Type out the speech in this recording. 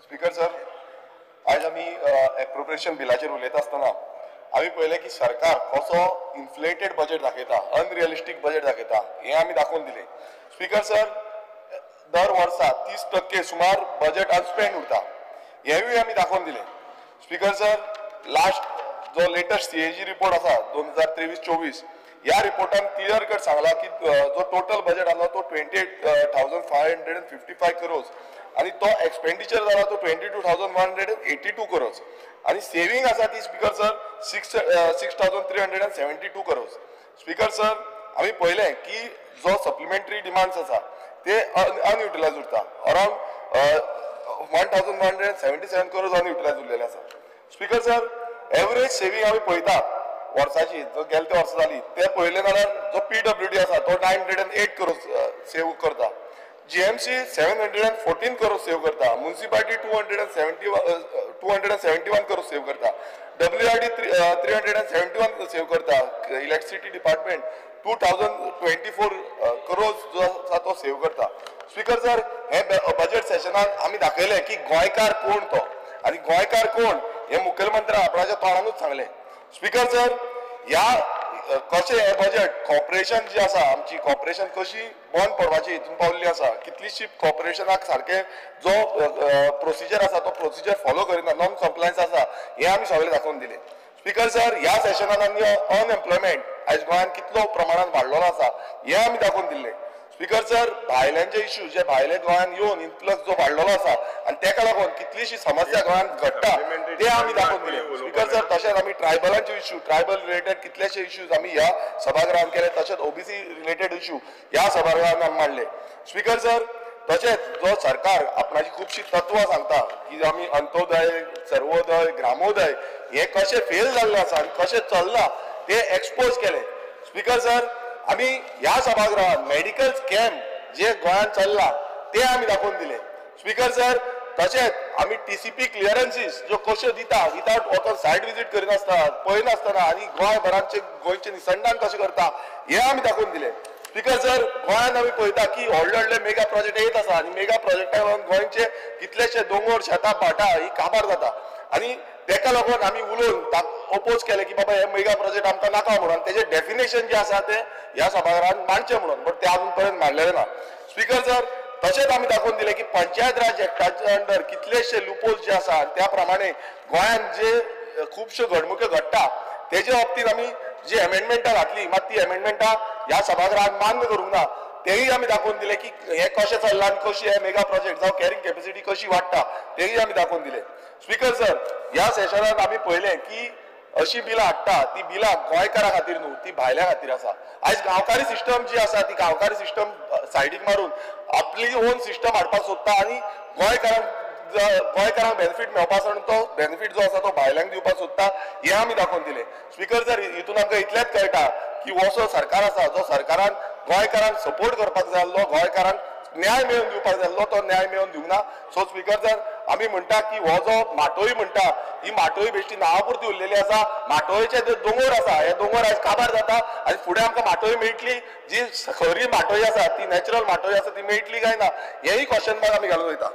Speaker sir, आज आम्ही appropriation बिलाचेर उलयता आसतना आम्ही पळयलें की सरकार कसो इन्फ्लेटेड बजेट दाखयता, अनरियलिस्टीक बजेट दाखयता, हें आमी दाखोवन दिलें। स्पीकर सर, दर वर्सा 30% सुमार बजेट अनस्पेंड उरता, हेंवूय आमी दाखोवन दिलें। स्पीकर सर, लास्ट जो लेटेस्ट सीएजी रिपोर्ट आसा 2023-24 ह्या रिपोर्टान क्लियर कट सांगला की जो टोटल बजेट आसा तो 28,555 करोड्स आणि तो एक्सपेंडिचर जाला तो 22,182 करोड्स आणि सेविंग आसा ती speaker sir 6,372 crores. Speaker sir, आम्ही पळयलें की जो सप्लिमेंटरी डिमांड्स आसा ते अनयुटिलायज उरता, अराउंड 1,177 करोड्स अनयुटिलायज उरलेले आसा। स्पीकर सर, एवरेज सेविंग आम्ही पळयता वर्साची जो गेल्या त्या वर्सा जाली ते पळयलें जाल्यार जो पीडब्ल्यूडी आसा तो 908 करोड्स सेव करता, जीएमसी 714 करोड सेव करता, म्युनिसिपालिटी 271 करोड सेव करता, डब्ल्यूआरडी 371 सेव करता, इलेक्ट्रिसिटी डिपार्टमेंट 2024 करोड जो आसा तो सेव करता। स्पीकर सर, हे बजेट सेशनात आमी दाखयलें की गोंयकार कोण तो आणि गोंयकार कोण हे मुखेलमंत्र्यान आपणाच्या तोंडानूच सांगलें। स्पीकर सर, ह्या कशें हे बजेट कॉर्पोरेशन जी आसा आमची कॉर्पोरेशन कशी बंद पडपाची हितून पावल्ली आसा, कितलीशी कॉर्पोरेशनाक सारके जो प्रोसिजर आसा तो प्रोसिजर फॉलो करिना, नॉन कंप्लायन्स आसा, हे आमी सगळे दाखोवन दिले। स्पीकर सर, ह्या सेशनात आमी अनएम्प्लॉयमेंट आयज गोंयांत कितलो प्रमाणात वाडलेलो आसा हे आमी दाखोवन दिले। स्पीकर सर, भायल्यांचे इश्यू जे भायले गोंयांत येवन इन्फ्लक्स जो वाडलेलो आसा आणि ताका लागून कितलीशी समस्या गोंयांत घडटा ते आमी दाखोवन दिले। स्पीकर सर, तशेंच आमी ट्रायबलांचे इश्यू, ट्रायबल रिलेटेड कितलेशे इश्यूज आमी ह्या सभागृहांत केले, तशेंच ओबीसी रिलेटेड इश्यू ह्या सभागृहांत आमी मांडले। स्पीकर सर, तशेंच जो सरकार आपणाची खुबशी तत्वां सांगता की आमी अंत्योदय, सर्वोदय, ग्रामोदय हे कशें फेल जाल्ले आसा आनी कशें चलना ते एक्सपोज केले। स्पीकर सर, आमी ह्या सभागृहात मेडिकल स्कॅम जे गोंयांत चल्ला ते आमी दाखोवन दिले। स्पीकर सर, तशेंच आमी टीसीपी क्लियरन्सीस ज्यो कश्यो दिता विदाउट वचून सायट विजीट करिनासतना पळयनासतना आनी गोंयचे निसंधान कशें करता हे आमी दाखोवन दिले। स्पीकर सर, गोंयांत आमी पळयता की व्हडले व्हडले मेगा प्रोजेक्ट येत आसा आनी मेगा प्रोजेक्टा लागून गोंयचे कितलेशे दोंगर, शेतां, भाटां ही काबार जाता आणि ताका लागून आमी उलोवन ओपोज केले की बाबा हे मेगा प्रोजेक्ट आमकां नाका म्हणून, तेजे डेफिनेशन जे आसा ते ह्या सभागृहात मांडचे म्हणून, बट ते अजून पर्यंत मांडलेले ना। स्पीकर सर, तशेंच आमी दाखोवन दिले की पंचायत राज एक्टाच्या अंडर कितलेशे लुपोल्स जे आसा त्या प्रमाणे गोंयांत जे खुबश्यो घडणुको घडटा तेजे बाबतींत आमी जी एमेंडमेंटां घातली मात ती एमेंडमेंटां ह्या सभागृहात मान्य करूंक ना, तेही आमी दाखोवन दिले की हे कशें चल्लां आनी कशी हे मेगा प्रोजेक्ट जावं कॅरिंग कॅपेसिटी कशी वाडटा तेही आमी दाखोवन दिले। स्पीकर सर, ह्या सेशनात आमी पळयलें की अशी बिलां हाडटा ती बिलां गोंयकारां खातीर न्हू, ती भायल्या खातीर आसा। आयज गांवकारी सिस्टम जी आसा ती गांवकारी सिस्टम सायडीक मारून आपली ओन सिस्टम हाडपाक सोदता आणि गोंयकारांक बेनिफीट मेळपासून तो बेनिफीट जो आसा तो भायल्यांक दिवपाक सोदता, हे आमी दाखोवन दिले। स्पीकर सर, हितून आमकां इतलेंच कळटा की हो जो सरकार आसा जो सरकारान गोंयकारांक सपोर्ट करपाक जाय आसलो, गोंयकारांक न्याय मेळोवन दिवपाक जाय आसलो, तो न्याय मेळोवन दिवंक ना। सो स्पीकर सर, आमी म्हणटा की हो जो माटोळी म्हणटा ही माटोळी बेश्टी नांवापुरती उरलेली आसा, माटोळेचे जे दोंगर आसा हे दोंगर आयज काबार जाता आनी फुडें आमकां माटोळी मेळटली जी खरी माटोळी आसा ती नॅचरल माटोळी आसा ती मेळटली काय ना हेही क्वेश्चन मार्क आमी घालून वयता।